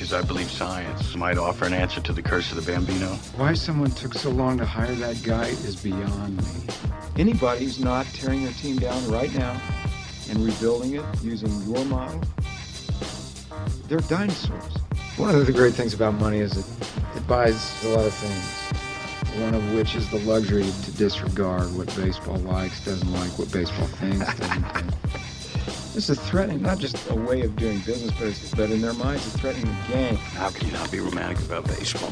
because I believe science might offer an answer to the curse of the Bambino. Why someone took so long to hire that guy is beyond me. Anybody who's not tearing their team down right now and rebuilding it using your model, they're dinosaurs. One of the great things about money is it buys a lot of things. One of which is the luxury to disregard what baseball likes, doesn't like, what baseball thinks, doesn't think. It's a threatening, not just a way of doing business, but in their minds, it's threatening the game. How can you not be romantic about baseball?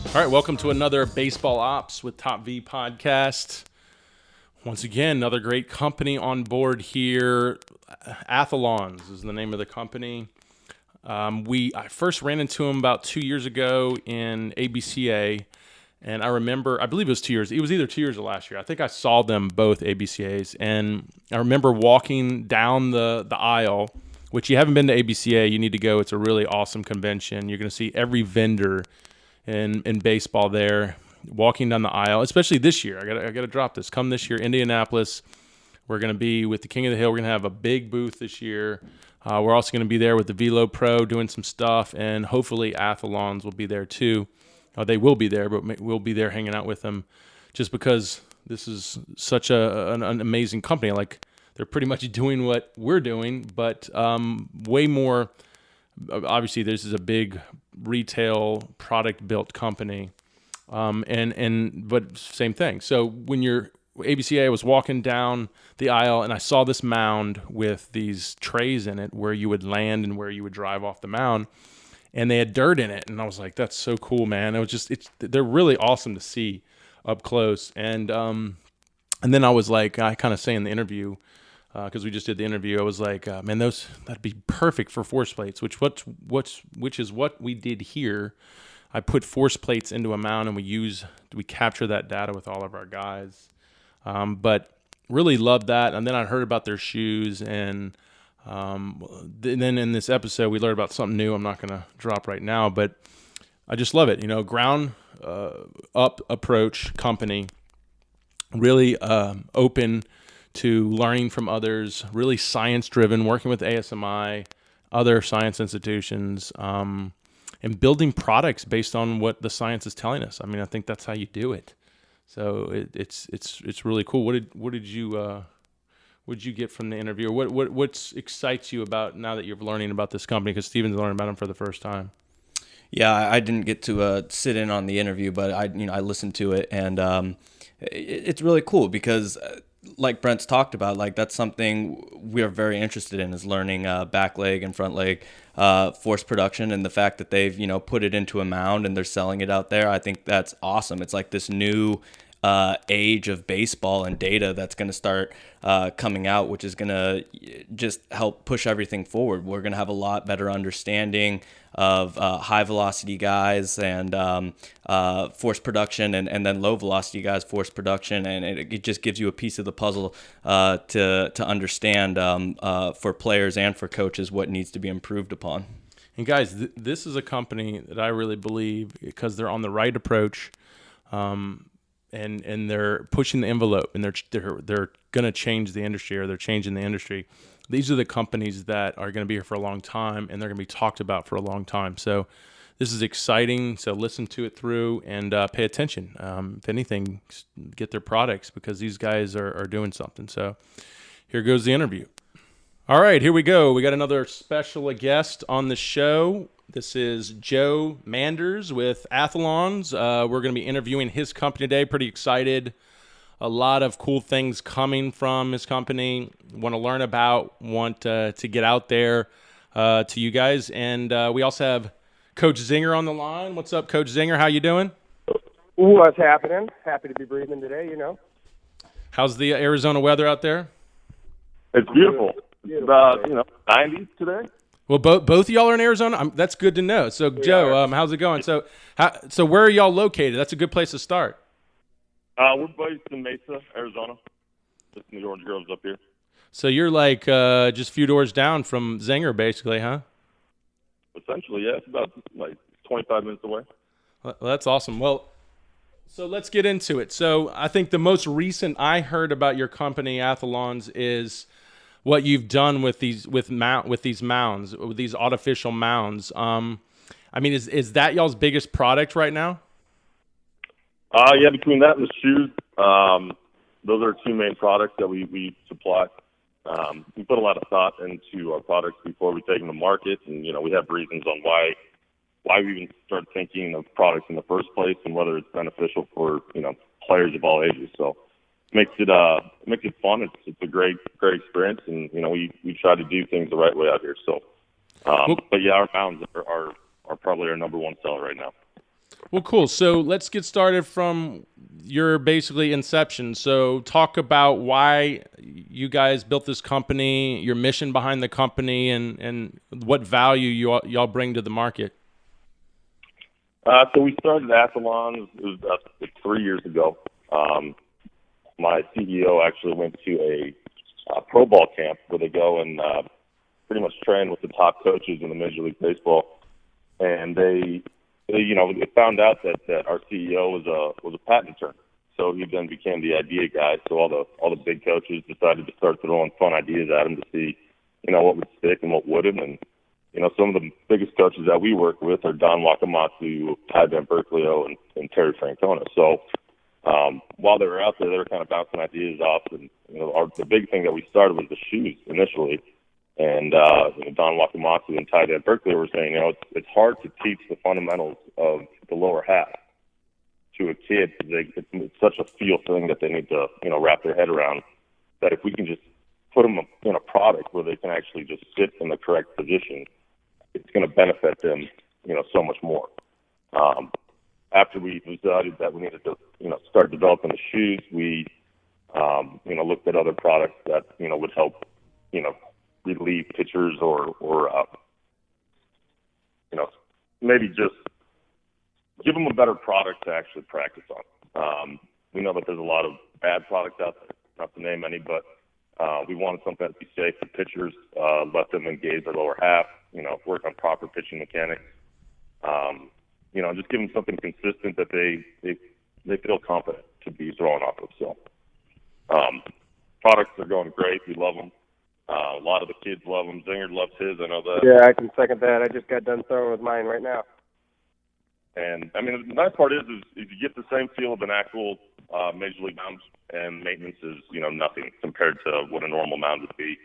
All right, welcome to another Baseball Opps with TopV podcast. Once again, another great company on board here. Athalonz is the name of the company. I first ran into him about 2 years ago in ABCA, and I believe it was 2 years. It was either 2 years or last year. I think I saw them both ABCAs, and I remember walking down the aisle, which you haven't been to ABCA, you need to go. It's a really awesome convention. You're going to see every vendor in baseball there, walking down the aisle, especially this year. I got to drop this. Come this year, Indianapolis. We're going to be with the King of the Hill. We're going to have a big booth this year. We're also going to be there with the Velo Pro doing some stuff, and hopefully Athalonz will be there too. They will be there, but we'll be there hanging out with them just because this is such an amazing company. Like, they're pretty much doing what we're doing, but way more. Obviously, this is a big retail product-built company, but same thing. So when you're ABCA, I was walking down the aisle, and I saw this mound with these trays in it where you would land and where you would drive off the mound. And they had dirt in it, and I was like, "That's so cool, man!" They're really awesome to see up close. And then I was like, I kind of say in the interview, because we just did the interview, I was like, "Man, that'd be perfect for force plates," which is what we did here. I put force plates into a mound, and we capture that data with all of our guys. But really loved that. And then I heard about their shoes, and then in this episode, we learned about something new. I'm not going to drop right now, but I just love it. Ground up approach company, really open to learning from others, really science driven, working with ASMI, other science institutions, and building products based on what the science is telling us. I mean, I think that's how you do it. So it's really cool. What did you get from the interview? What excites you about now that you're learning about this company? Because Steven's learning about them for the first time. Yeah, I didn't get to sit in on the interview, but I listened to it, and it's really cool because, like Brent's talked about, like that's something we're very interested in, is learning back leg and front leg force production, and the fact that they've put it into a mound and they're selling it out there. I think that's awesome. It's like this new age of baseball and data that's going to start coming out, which is going to just help push everything forward. We're going to have a lot better understanding of high velocity guys and force production, and then low velocity guys force production, and it just gives you a piece of the puzzle to understand for players and for coaches what needs to be improved upon. And guys, this is a company that I really believe, because they're on the right approach. And they're pushing the envelope, and they're going to change the industry, or they're changing the industry. These are the companies that are going to be here for a long time, and they're going to be talked about for a long time. So this is exciting. So listen to it through and pay attention. If anything, get their products, because these guys are doing something. So here goes the interview. All right, here we go. We got another special guest on the show. This is Joe Manders with Athalonz. We're going to be interviewing his company today. Pretty excited. A lot of cool things coming from his company. Want to learn about, want to get out there to you guys. And we also have Coach Zinger on the line. What's up, Coach Zinger? How you doing? What's happening? Happy to be breathing today, How's the Arizona weather out there? It's beautiful. It's about, 90s today. Well, both of y'all are in Arizona. That's good to know. So, Joe, how's it going? So where are y'all located? That's a good place to start. We're based in Mesa, Arizona. Just in the Orange Groves up here. So you're like just a few doors down from Zinger, basically, huh? Essentially, yeah. It's about 25 minutes away. Well, that's awesome. Well, so let's get into it. So I think the most recent I heard about your company, Athalonz, is what you've done with these mounds, with these artificial mounds. I mean, is that y'all's biggest product right now? Yeah, between that and the shoes, those are two main products that we supply. We put a lot of thought into our products before we take them to market, and we have reasons on why we even started thinking of products in the first place, and whether it's beneficial for players of all ages. So it makes it fun. It's a great experience, and we try to do things the right way out here. So, but yeah, our mounds are probably our number one seller right now. Well, cool. So let's get started from your basically inception. So talk about why you guys built this company, your mission behind the company, and what value y'all bring to the market. So we started Athalonz, it was 3 years ago. My CEO actually went to a pro ball camp where they go and pretty much train with the top coaches in the Major League Baseball. And they found out that our CEO was a patent attorney. So he then became the idea guy. So all the big coaches decided to start throwing fun ideas at him to see, what would stick and what wouldn't. And some of the biggest coaches that we work with are Don Wakamatsu, Ty Van Berkeley, and Terry Francona. So while they were out there, they were kind of bouncing ideas off. And the big thing that we started was the shoes initially. And Don Wakamatsu and Ty Van Berkeley were saying, it's hard to teach the fundamentals of the lower half to a kid. It's such a feel thing that they need to wrap their head around. That if we can just put them in a product where they can actually just sit in the correct position, it's going to benefit them, so much more. After we decided that we needed to, start developing the shoes, we, looked at other products that, would help, relieve pitchers or maybe just give them a better product to actually practice on. We know that there's a lot of bad products out there, not to name any, but we wanted something that'd be safe for pitchers, let them engage their lower half, work on proper pitching mechanics, just give them something consistent that they feel confident to be throwing off of. So products are going great. We love them. A lot of the kids love them. Zinger loves his. I know that. Yeah, I can second that. I just got done throwing with mine right now. And, I mean, the nice part is you get the same feel of an actual Major League mound, and maintenance is, nothing compared to what a normal mound would be.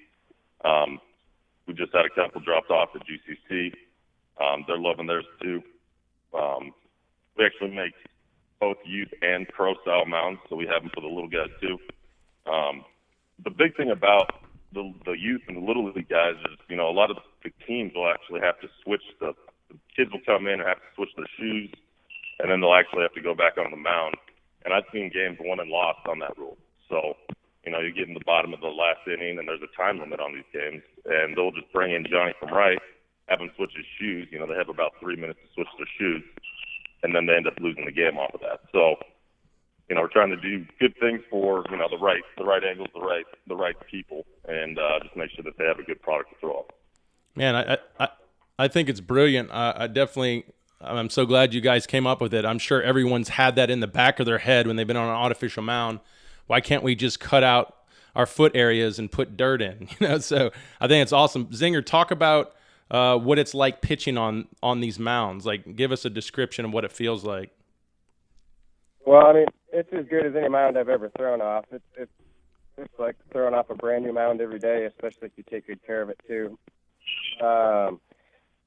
We just had a couple dropped off at GCC. They're loving theirs, too. We actually make both youth and pro-style mounds, so we have them for the little guys, too. The big thing about the youth and the little league guys is, a lot of the teams will actually have to switch the kids will come in and have to switch their shoes, and then they'll actually have to go back on the mound. And I've seen games won and lost on that rule. So, you get in the bottom of the last inning, and there's a time limit on these games, and they'll just bring in Johnny from right, have him switch his shoes. They have about 3 minutes to switch their shoes, and then they end up losing the game off of that. So, we're trying to do good things for, the right angles, the right people, and just make sure that they have a good product to throw off. Man, I think it's brilliant. I'm so glad you guys came up with it. I'm sure everyone's had that in the back of their head when they've been on an artificial mound. Why can't we just cut out our foot areas and put dirt in? So I think it's awesome. Zinger, talk about what it's like pitching on these mounds. Like, give us a description of what it feels like. Well, I mean, it's as good as any mound I've ever thrown off. It's like throwing off a brand new mound every day, especially if you take good care of it too.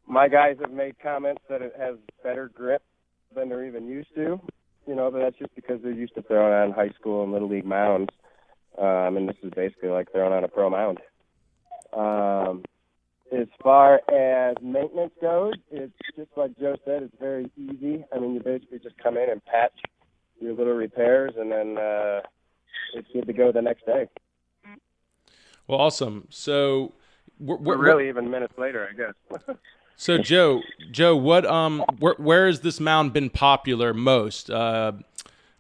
My guys have made comments that it has better grip than they're even used to, but that's just because they're used to throwing on high school and little league mounds. And this is basically like throwing on a pro mound. As far as maintenance goes, it's just like Joe said, it's very easy. I mean, you basically just come in and patch your little repairs, and then it's good to go the next day. Well, awesome. So we're really even minutes later, I guess. So Joe, where has this mound been popular most?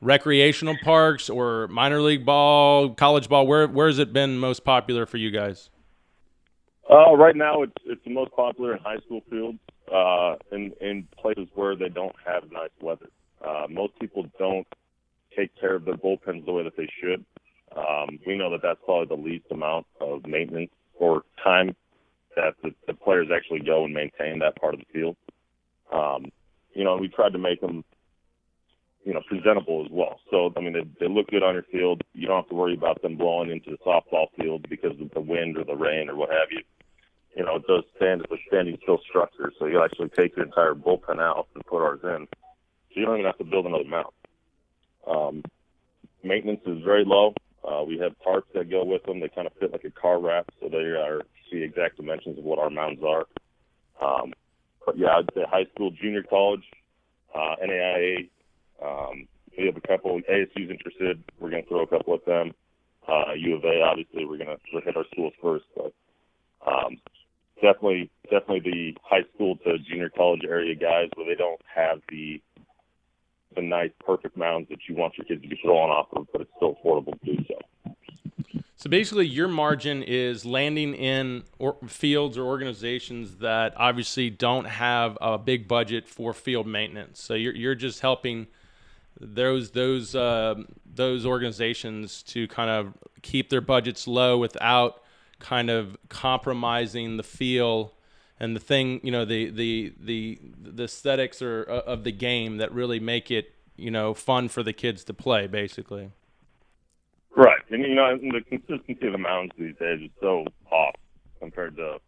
Recreational parks or minor league ball, college ball? Where has it been most popular for you guys? Right now, it's the most popular in high school fields, in places where they don't have nice weather. Most people don't take care of their bullpens the way that they should. We know that that's probably the least amount of maintenance or time that the players actually go and maintain that part of the field. We tried to make them, presentable as well. So, I mean, they look good on your field. You don't have to worry about them blowing into the softball field because of the wind or the rain or what have you. It does it's a standing still structure, so you actually take your entire bullpen out and put ours in. So you don't even have to build another mound. Maintenance is very low. We have tarps that go with them. They kind of fit like a car wrap, so they are the exact dimensions of what our mounds are. But yeah, I'd say high school, junior college, NAIA. We have a couple. ASU's interested. We're going to throw a couple at them. U of A, obviously, we're going to hit our schools first. But definitely the high school to junior college area guys where they don't have the nice, perfect mounds that you want your kids to be throwing off of, but it's still affordable to do so. So basically, your margin is landing in fields or organizations that obviously don't have a big budget for field maintenance. So you're just helping those organizations to kind of keep their budgets low without kind of compromising the feel and the thing, the aesthetics of the game that really make it, fun for the kids to play, basically. Right. And, the consistency of the mounds these days is so off compared to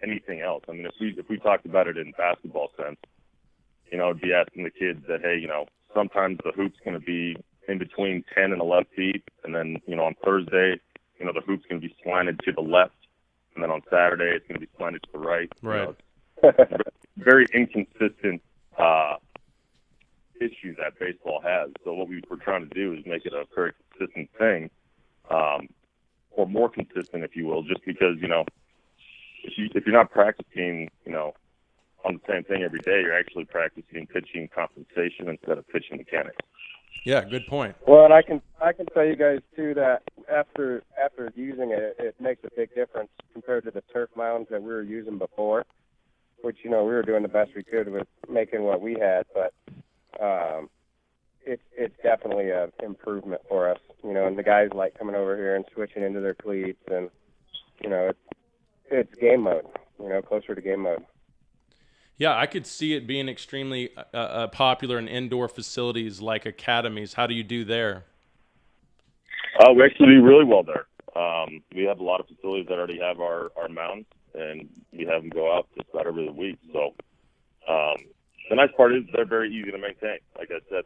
anything else. I mean, if we talked about it in basketball sense, I'd be asking the kids that, hey, sometimes the hoop's going to be in between 10 and 11 feet. And then, on Thursday, the hoop's going to be slanted to the left. And then on Saturday, it's going to be slanted to the right. Right. Very inconsistent issue that baseball has. So what we were trying to do is make it a very consistent thing, or more consistent, if you will, just because, if you're not practicing, on the same thing every day, you're actually practicing pitching compensation instead of pitching mechanics. Yeah, good point. Well, and I can tell you guys too that after using it, it makes a big difference compared to the turf mounds that we were using before, which we were doing the best we could with making what we had, but it's definitely an improvement for us, and the guys like coming over here and switching into their cleats, and it's game mode, closer to game mode. Yeah, I could see it being extremely popular in indoor facilities like academies. How do you do there? We actually do really well there. We have a lot of facilities that already have our mounds, and we have them go out just about every week. So the nice part is they're very easy to maintain. Like I said,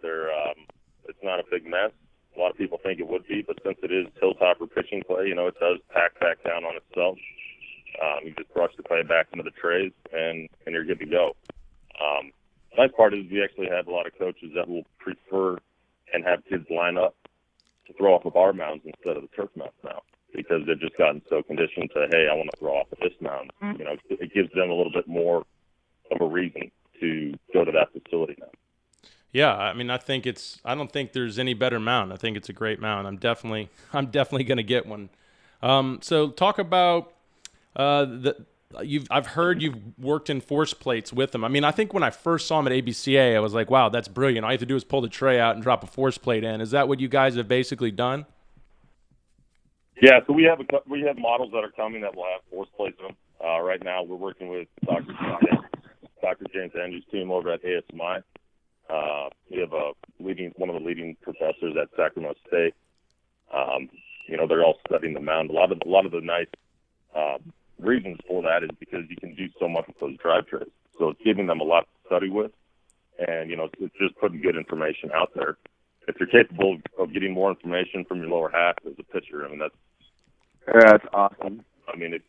it's not a big mess. A lot of people think it would be, but since it is hilltopper pitching clay, it does pack back down on itself. You just brush the clay back into the trays, and you're good to go. The nice part is we actually have a lot of coaches that will prefer and have kids line up to throw off of our mounds instead of the turf mounds now, because they've just gotten so conditioned to, hey, I want to throw off of this mound. It gives them a little bit more of a reason to go to that facility now. Yeah, I mean, I don't think there's any better mound. I think it's a great mound. I'm definitely going to get one. So talk about I've heard you've worked in force plates with them. I mean, I think when I first saw them at ABCA, I was like, wow, that's brilliant. All you have to do is pull the tray out and drop a force plate in. Is that what you guys have basically done? Yeah, so we have models that are coming that will have force plates in them. Right now, we're working with Dr. James Andrews' team over at ASMI. We have one of the leading professors at Sacramento State. They're all studying the mound. A lot of the nice reasons for that is because you can do so much with those drive trays. So it's giving them a lot to study with, and it's just putting good information out there. If you're capable of getting more information from your lower half as a pitcher, I mean that's awesome. I mean,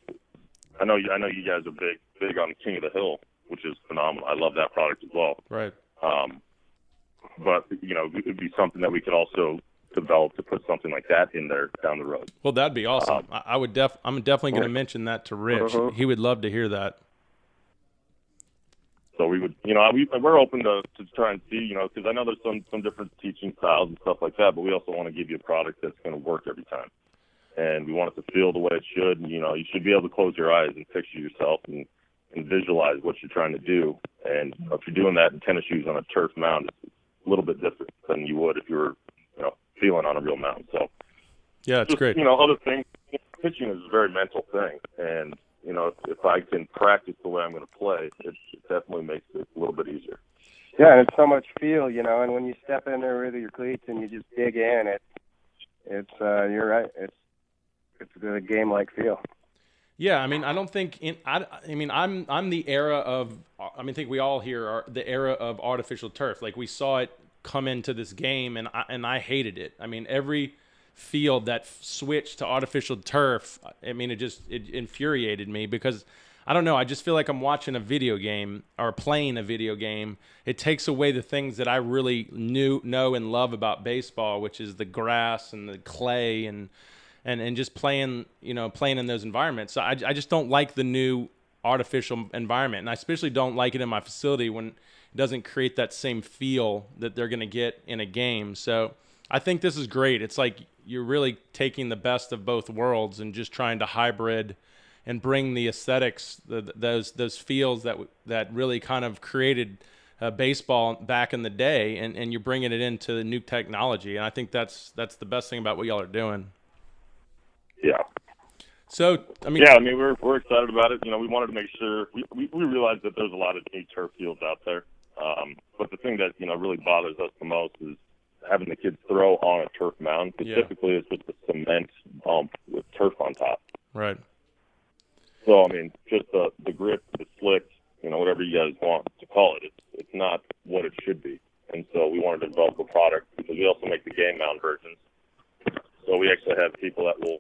I know you guys are big on King of the Hill, which is phenomenal. I love that product as well. Right. But it would be something that we could also develop to put something like that in there down the road. Well, that'd be awesome. I'm definitely going to mention that to Rich. He would love to hear that. So we would, we're open to try and see, because I know there's some different teaching styles and stuff like that, but we also want to give you a product that's going to work every time. And we want it to feel the way it should. And, you should be able to close your eyes and picture yourself and visualize what you're trying to do. And if you're doing that in tennis shoes on a turf mound, it's a little bit different than you would if you were, feeling on a real mound. So Yeah, that's just, great. Other things. Pitching is a very mental thing, and if I can practice the way I'm going to play, it definitely makes it a little bit easier. Yeah, and it's so much feel, and when you step in there with your cleats and you just dig in, it's you're right. It's a game-like feel. Yeah, I mean, I don't think I'm the era of. I think we all here are the era of artificial turf. Like we saw it come into this game, and I hated it. I mean, every field that switched to artificial turf, it infuriated me because I don't know. I just feel like I'm watching a video game or playing a video game. It takes away the things that I really know and love about baseball, which is the grass and the clay and just playing in those environments. So I just don't like the new artificial environment, and I especially don't like it in my facility when it doesn't create that same feel that they're going to get in a game. So I think this is great. It's like you're really taking the best of both worlds and just trying to hybrid and bring the aesthetics, those feels that really kind of created baseball back in the day, and you're bringing it into the new technology. And I think that's the best thing about what y'all are doing. Yeah. So, we're excited about it. We wanted to make sure we realized that there's a lot of new turf fields out there. But the thing that, really bothers us the most is having the kids throw on a turf mound. Because typically it's just a cement bump with turf on top. Right. So, just the grip, the slick, whatever you guys want to call it, it's not what it should be. And so we wanted to develop a product because we also make the game mound versions. So we actually have people that will,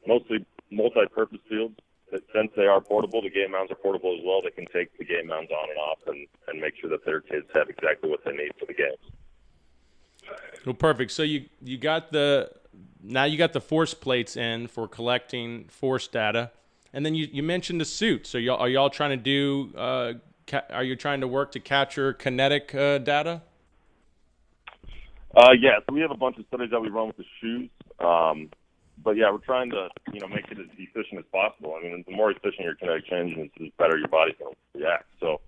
mostly multi-purpose fields that since they are portable, the game mounds are portable as well. They can take the game mounds on and off and make sure that their kids have exactly what they need for the games. Well, perfect. So you got the force plates in for collecting force data, and then you mentioned the suits. So are y'all trying to do? Are you trying to work to capture kinetic data? Yeah, so we have a bunch of studies that we run with the shoes. But yeah, we're trying to, make it as efficient as possible. The more efficient your kinetic change is, the better your body's going to react. So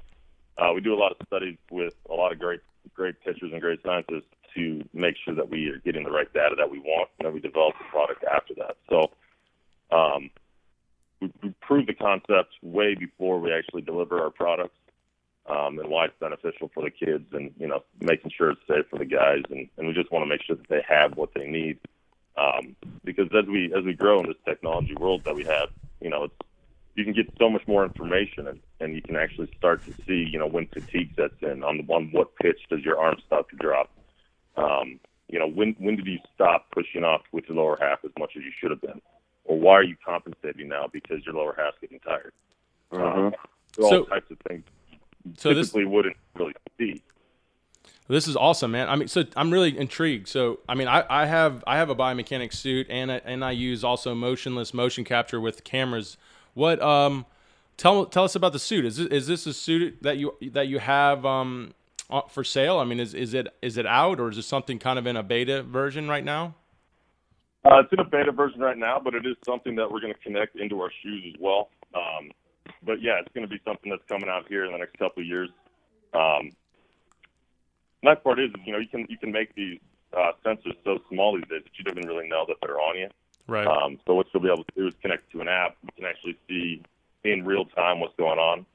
we do a lot of studies with a lot of great pitchers and great scientists to make sure that we are getting the right data that we want, and then we develop the product after that. So we prove the concept way before we actually deliver our products. And why it's beneficial for the kids, and making sure it's safe for the guys, and we just want to make sure that they have what they need, because as we grow in this technology world that we have, you can get so much more information, and you can actually start to see when fatigue sets in on what pitch does your arm start to drop, when did you stop pushing off with your lower half as much as you should have been, or why are you compensating now because your lower half's getting tired. There are all types of things. So typically wouldn't really see. This is awesome, man. So I'm really intrigued. So I have a biomechanics suit, and I use also motion capture with cameras. What tell us about the suit? Is this a suit that you have for sale? Is it out, or is it something kind of in a beta version right now? It's in a beta version right now, but it is something that we're going to connect into our shoes as well. But yeah, it's going to be something that's coming out here in the next couple of years. Nice part is, you can make these sensors so small these days that you don't even really know that they're on you. Right. So what you'll be able to do is connect to an app. You can actually see in real time what's going on.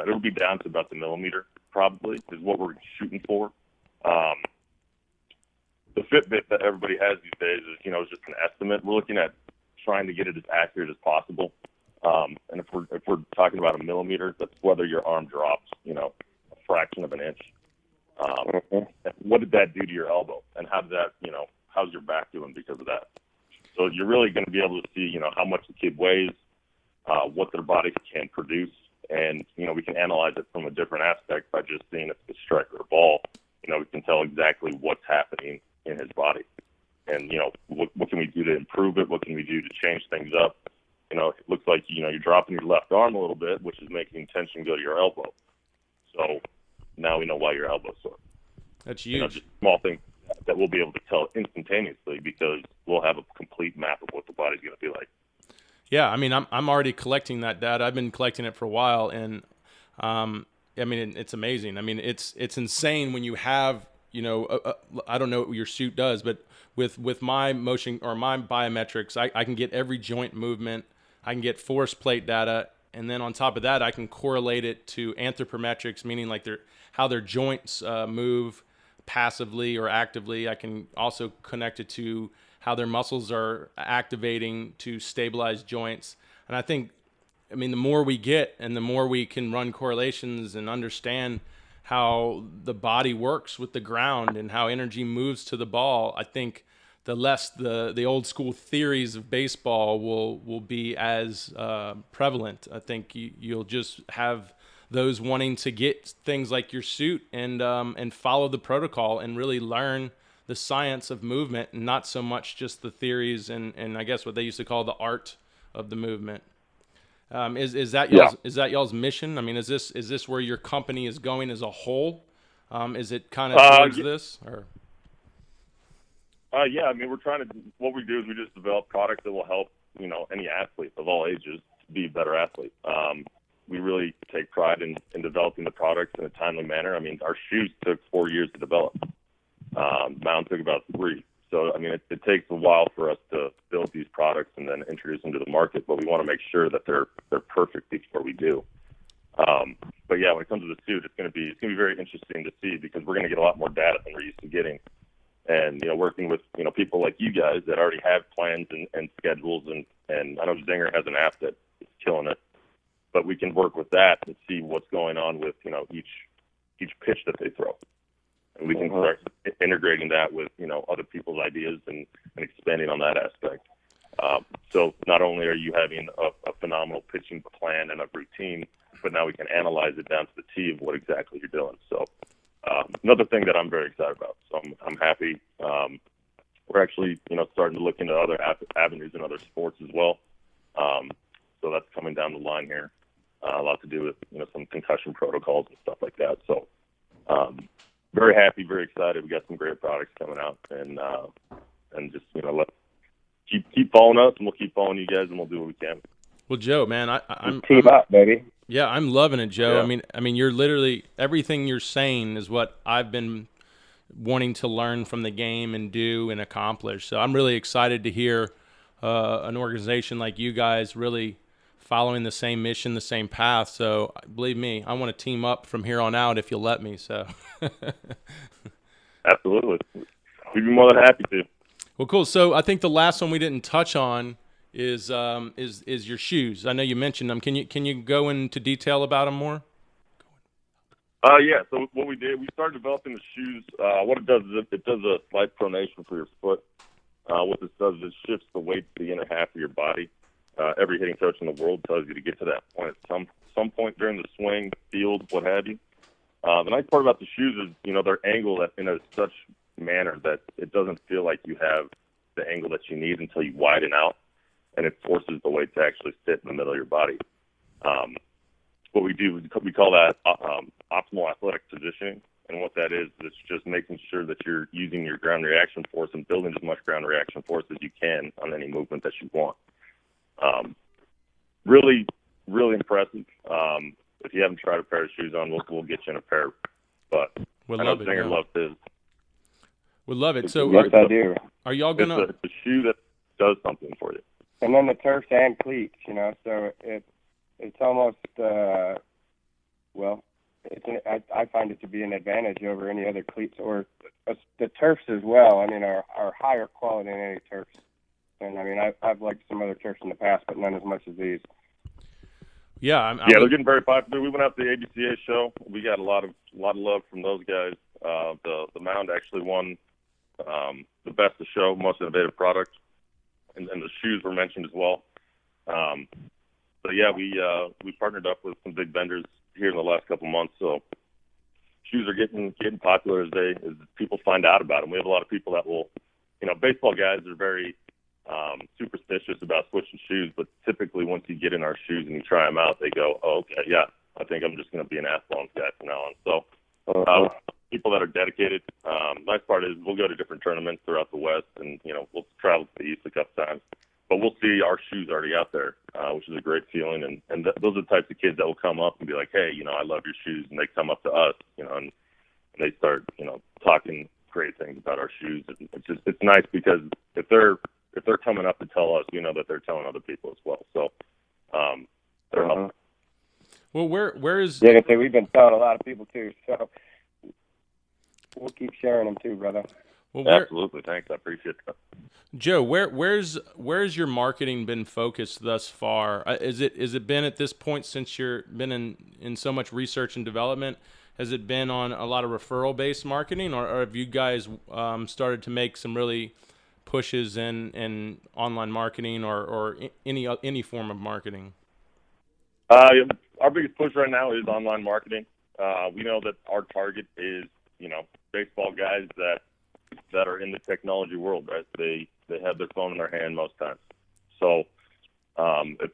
It'll be down to about the millimeter, probably, is what we're shooting for. The Fitbit that everybody has these days is, is just an estimate. We're looking at trying to get it as accurate as possible. And if we're talking about a millimeter, that's whether your arm drops, a fraction of an inch. What did that do to your elbow, and how did that, how's your back doing because of that? So you're really going to be able to see, how much the kid weighs, what their body can produce, and we can analyze it from a different aspect by just seeing if it's a strike or a ball. We can tell exactly what's happening in his body, and what can we do to improve it? What can we do to change things up? It looks like, you're dropping your left arm a little bit, which is making tension go to your elbow. So now we know why your elbow's sore. That's huge. Just small things that we'll be able to tell instantaneously because we'll have a complete map of what the body's going to be like. Yeah, I'm already collecting that data. I've been collecting it for a while, and it's amazing. It's insane when you have I don't know what your suit does, but with my motion or my biometrics, I can get every joint movement. I can get force plate data. And then on top of that, I can correlate it to anthropometrics, meaning like how their joints move passively or actively. I can also connect it to how their muscles are activating to stabilize joints. And I mean, the more we get and the more we can run correlations and understand how the body works with the ground and how energy moves to the ball, I think the less the old school theories of baseball will be as prevalent. I think you'll just have those wanting to get things like your suit and follow the protocol and really learn the science of movement, and not so much just the theories and I guess what they used to call the art of the movement. Is that y'all's mission? I mean, is this where your company is going as a whole? Is it kind of towards this or? Yeah, I mean, what we do is we just develop products that will help, any athlete of all ages be a better athlete. We really take pride in developing the products in a timely manner. I mean, our shoes took 4 years to develop. Mound took about 3. So, I mean, it takes a while for us to build these products and then introduce them to the market, but we want to make sure that they're perfect before we do. But yeah, when it comes to the suit, it's going to be very interesting to see, because we're going to get a lot more data than we're used to getting. And, working with, people like you guys that already have plans and schedules, and I know Zinger has an app that is killing it, but we can work with that and see what's going on with, each pitch that they throw. And we can start integrating that with, other people's ideas and expanding on that aspect. So not only are you having a phenomenal pitching plan and a routine, but now we can analyze it down to the T of what exactly you're doing. So another thing that I'm very excited about. So I'm happy. We're actually, starting to look into other avenues in other sports as well. So that's coming down the line here. A lot to do with, some concussion protocols and stuff like that. So very happy, very excited. We got some great products coming out, and just, keep following us, and we'll keep following you guys, and we'll do what we can. Well, Joe, man, I'm team up, baby. Yeah, I'm loving it, Joe. Yeah. I mean, you're literally everything you're saying is what I've been wanting to learn from the game and do and accomplish. So I'm really excited to hear an organization like you guys really following the same mission, the same path. So believe me, I want to team up from here on out if you'll let me. So absolutely, we'd be more than happy to. Well, cool. So I think the last one we didn't touch on is your shoes. I know you mentioned them. Can you go into detail about them more? Yeah. So what we did, we started developing the shoes. What it does is it does a slight pronation for your foot. What this does is it shifts the weight to the inner half of your body. Every hitting coach in the world tells you to get to that point at some point during the swing, field, what have you. The nice part about the shoes is, they're angled in a such manner that it doesn't feel like you have the angle that you need until you widen out, and it forces the weight to actually sit in the middle of your body. What we do, we call that optimal athletic positioning, and what that is, it's just making sure that you're using your ground reaction force and building as much ground reaction force as you can on any movement that you want. Really, really impressive. If you haven't tried a pair of shoes on, we'll get you in a pair. But We'll I know love it, Zinger yeah. loves his. Would love it. So Yes, I do. are y'all gonna? It's a shoe that does something for you. And then the turfs and cleats, so it's almost I find it to be an advantage over any other cleats or the turfs as well. I mean, are higher quality than any turfs. And I mean, I've liked some other turfs in the past, but none as much as these. Yeah, They're getting very popular. We went out to the ABCA show. We got a lot of love from those guys. The Mound actually won the best of show, most innovative product, and the shoes were mentioned as well. So yeah, we partnered up with some big vendors here in the last couple months. So shoes are getting popular as people find out about them. We have a lot of people that will, baseball guys are very superstitious about switching shoes, but typically once you get in our shoes and you try them out, they go, oh, okay, yeah, I think I'm just going to be an Athlons guy from now on. So people that are dedicated. Nice part is we'll go to different tournaments throughout the West, and we'll travel to the East a couple times, but we'll see our shoes already out there, which is a great feeling. And those are the types of kids that will come up and be like, hey, I love your shoes, and they come up to us, and they start talking great things about our shoes. And it's nice because if they're coming up to tell us, we know that they're telling other people as well. So they're helping. Well, where is? Yeah, I say we've been telling a lot of people too, so we'll keep sharing them too, brother. Well, Absolutely, thanks. I appreciate that. Joe, where's your marketing been focused thus far? Is it been at this point, since you're been in so much research and development? Has it been on a lot of referral based marketing, or have you guys started to make some really pushes in online marketing or any form of marketing? Our biggest push right now is online marketing. We know that our target is, baseball guys that are in the technology world, right? They have their phone in their hand most times. So if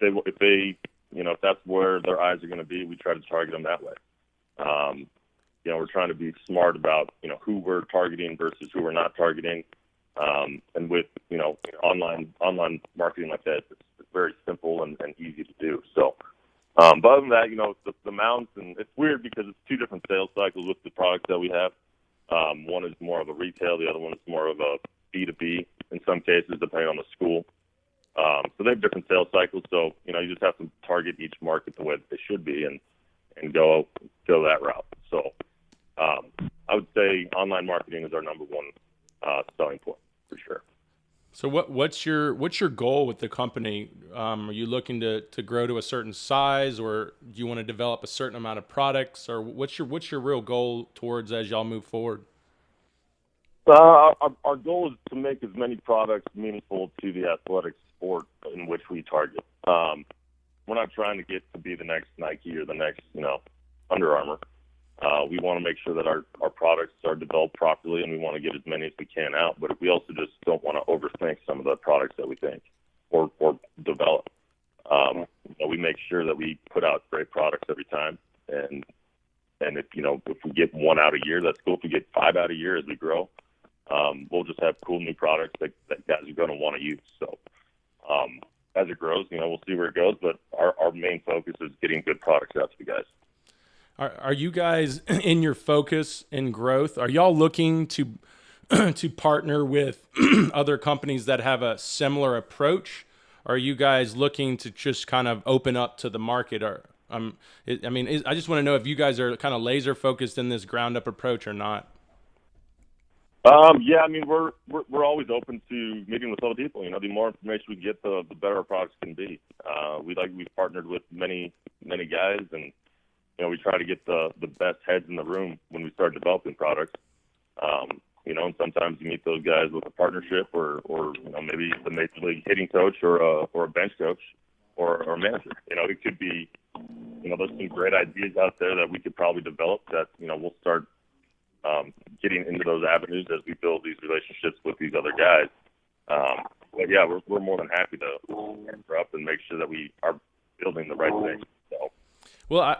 that's where their eyes are going to be, we try to target them that way. We're trying to be smart about, who we're targeting versus who we're not targeting. And with, online marketing like that, it's very simple and easy to do. So, but other than that, the mounts, and it's weird because it's two different sales cycles with the products that we have. One is more of a retail, the other one is more of a B2B in some cases, depending on the school. So they have different sales cycles. So, you just have to target each market the way that they should be and go that route. So I would say online marketing is our number one selling point for sure. So what's your goal with the company? Are you looking to grow to a certain size, or do you want to develop a certain amount of products, or what's your real goal towards as y'all move forward? Our goal is to make as many products meaningful to the athletic sport in which we target. We're not trying to get to be the next Nike or the next, Under Armour. We want to make sure that our products are developed properly, and we want to get as many as we can out. But we also just don't want to overthink some of the products that we think or develop. We make sure that we put out great products every time. And if we get one out a year, that's cool. If we get 5 out a year as we grow, we'll just have cool new products that guys are going to want to use. So as it grows, we'll see where it goes. But our main focus is getting good products out to the guys. Are you guys, in your focus and growth, are y'all looking to partner with other companies that have a similar approach? Or are you guys looking to just kind of open up to the market? Or I just want to know if you guys are kind of laser focused in this ground up approach or not. We're always open to meeting with other people. The more information we get, the better our products can be. We've partnered with many guys, and we try to get the best heads in the room when we start developing products. And sometimes you meet those guys with a partnership or maybe the major league hitting coach or a bench coach or a manager. It could be, there's some great ideas out there that we could probably develop that, we'll start getting into those avenues as we build these relationships with these other guys. But yeah, we're more than happy to answer up and make sure that we are building the right thing. So. Well,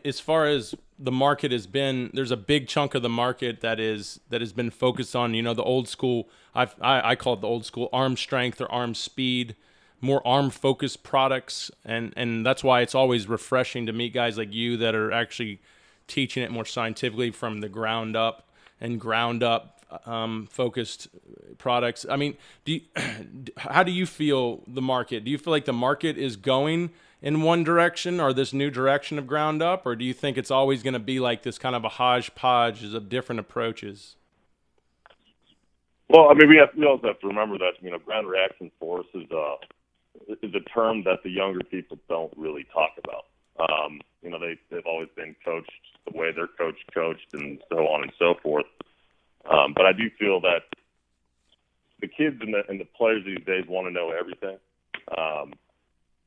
as far as the market has been, there's a big chunk of the market that has been focused on, the old school. I call it the old school arm strength or arm speed, more arm focused products, and that's why it's always refreshing to meet guys like you that are actually teaching it more scientifically from the ground up and ground up focused products. I mean, how do you feel the market? Do you feel like the market is going in one direction or this new direction of ground up, or do you think it's always going to be like this kind of a hodgepodge of different approaches? Well, we also have to remember that ground reaction force is a term that the younger people don't really talk about. They've always been coached the way their coach coached, and so on and so forth. But I do feel that the kids and the players these days want to know everything.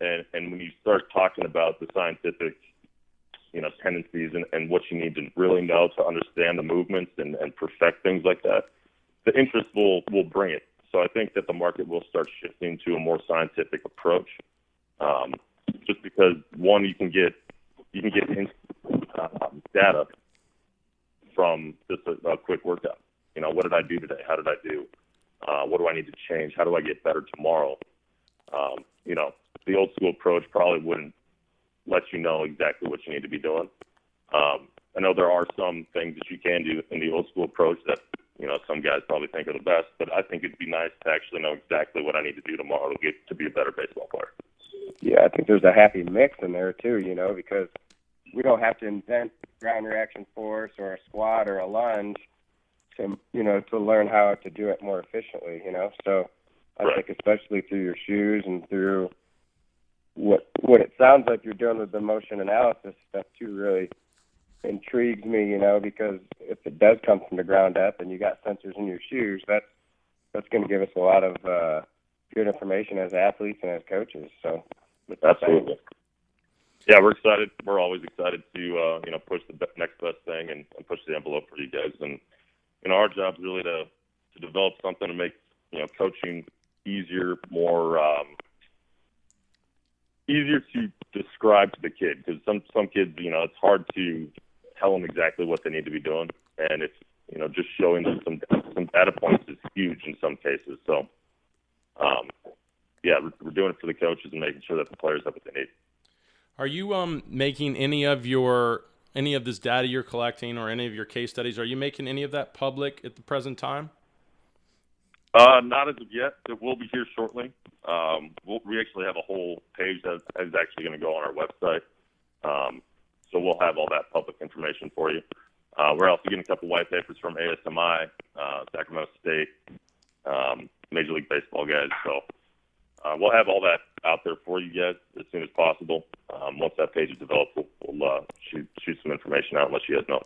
And when you start talking about the scientific, tendencies and what you need to really know to understand the movements and perfect things like that, the interest will bring it. So I think that the market will start shifting to a more scientific approach. Just because one, you can get data from just a quick workout. What did I do today? How did I do? What do I need to change? How do I get better tomorrow? The old school approach probably wouldn't let you know exactly what you need to be doing. I know there are some things that you can do in the old school approach that, some guys probably think are the best, but I think it'd be nice to actually know exactly what I need to do tomorrow to get to be a better baseball player. Yeah, I think there's a happy mix in there too, because we don't have to invent ground reaction force or a squat or a lunge to learn how to do it more efficiently, So I Right. think especially through your shoes and through what it sounds like you're doing with the motion analysis stuff too really intrigues me, because if it does come from the ground up and you got sensors in your shoes, that's going to give us a lot of good information as athletes and as coaches. So Absolutely. Yeah, we're excited. We're always excited to push the next best thing and push the envelope for you guys. And our job is really to develop something to make coaching easier, more easier to describe to the kid, because some kids, it's hard to tell them exactly what they need to be doing, and it's just showing them some data points is huge in some cases. So yeah, we're doing it for the coaches and making sure that the players have what they need. Are you making any of this data you're collecting or any of your case studies? Are you making any of that public at the present time? Not as of yet. It will be here shortly. We actually have a whole page that is actually going to go on our website. So we'll have all that public information for you. We're also getting a couple white papers from ASMI, Sacramento State, Major League Baseball guys. So we'll have all that out there for you guys as soon as possible. Once that page is developed, we'll shoot some information out and let you guys know.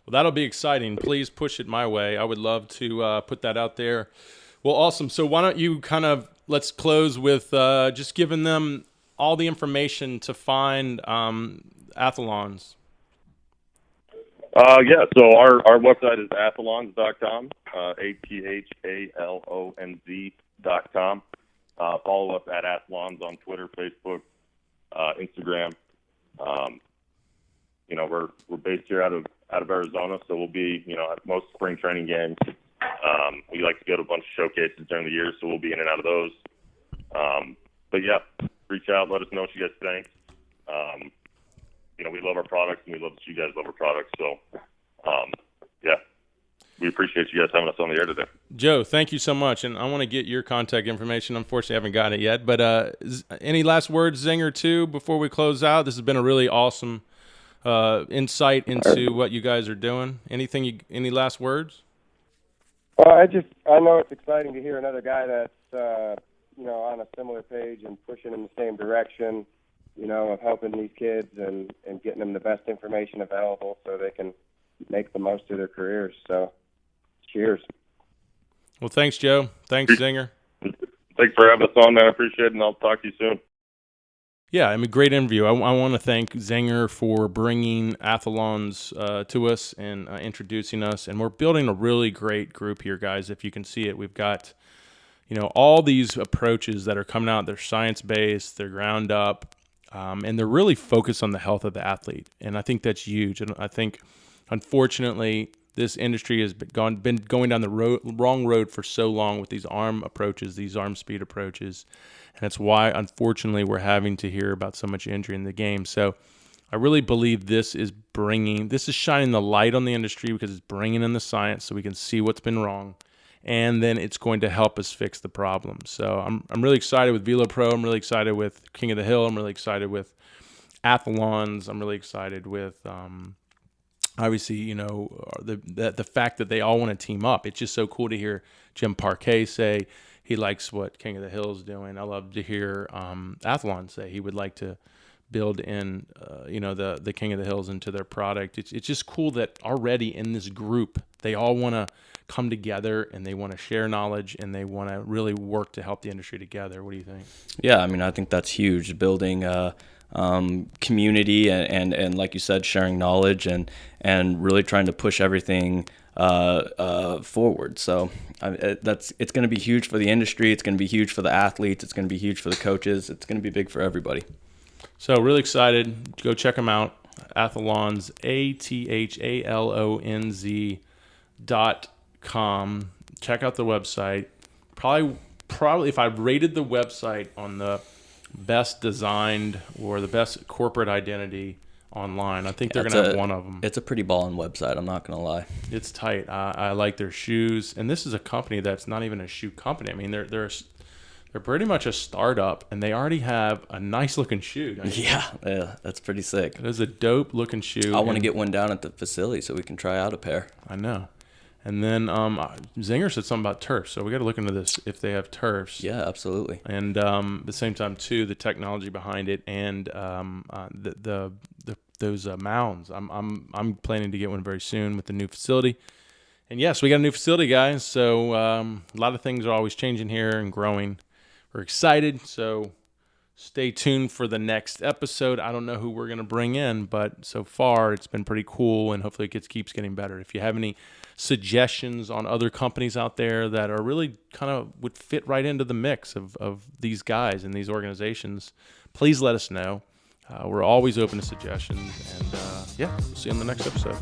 Well, that'll be exciting. Please push it my way. I would love to put that out there. Well, awesome. So why don't you let's close with just giving them all the information to find Athalonz. Yeah, so our website is athalonz.com, athalonz.com. Follow us at Athlons on Twitter, Facebook, Instagram. We're based here out of Arizona, so we'll be at most spring training games. We like to go to a bunch of showcases during the year, so we'll be in and out of those. But yeah, reach out, let us know what you guys think. We love our products and we love that you guys love our products. So yeah, we appreciate you guys having us on the air today. Joe, thank you so much. And I want to get your contact information. Unfortunately, I haven't got it yet. But any last words, Zinger, too, before we close out? This has been a really awesome insight into what you guys are doing. Any last words? Well, I know it's exciting to hear another guy that's, on a similar page and pushing in the same direction, of helping these kids and getting them the best information available so they can make the most of their careers. So, cheers. Well, thanks, Joe. Thanks, Zinger. Thanks for having us on, man. I appreciate it, and I'll talk to you soon. Yeah, great interview. I want to thank Zinger for bringing Athalonz to us and introducing us. And we're building a really great group here, guys. If you can see it, we've got, all these approaches that are coming out. They're science-based, they're ground up, and they're really focused on the health of the athlete. And I think that's huge. And I think, unfortunately, this industry has been going down the wrong road for so long with these arm approaches, these arm speed approaches. And that's why, unfortunately, we're having to hear about so much injury in the game. So I really believe this is shining the light on the industry because it's bringing in the science so we can see what's been wrong. And then it's going to help us fix the problem. So I'm really excited with Velo Pro. I'm really excited with King of the Hill. I'm really excited with Athalonz. I'm really excited with obviously, the fact that they all want to team up. It's just so cool to hear Jim Parquet say he likes what King of the Hill is doing. I love to hear Athalonz say he would like to build in, the King of the Hills into their product. It's just cool that already in this group, they all want to come together and they want to share knowledge and they want to really work to help the industry together. What do you think? Yeah, I think that's huge. Building community and like you said, sharing knowledge and really trying to push everything forward. So it's going to be huge for the industry. It's going to be huge for the athletes. It's going to be huge for the coaches. It's going to be big for everybody. So really excited. Go check them out. Athalonz, athalonz.com. Check out the website. Probably if I rated the website on the best designed or the best corporate identity online. I think they're gonna have one of them. It's a pretty ballin' website. I'm not gonna lie. It's tight. I like their shoes, and this is a company that's not even a shoe company. I mean, they're pretty much a startup, and they already have a nice looking shoe. Yeah, that's pretty sick. It is a dope looking shoe. I want to get one down at the facility so we can try out a pair. I know. And then Zinger said something about turfs, so we got to look into this if they have turfs. Yeah, absolutely. And at the same time too, the technology behind it, and those mounds. I'm planning to get one very soon with the new facility. And yes, we got a new facility, guys. So a lot of things are always changing here and growing. We're excited. So stay tuned for the next episode. I don't know who we're gonna bring in, but so far it's been pretty cool, and hopefully it keeps getting better. If you have any suggestions on other companies out there that are really kind of would fit right into the mix of these guys and these organizations, please let us know. We're always open to suggestions, and we'll see you on the next episode.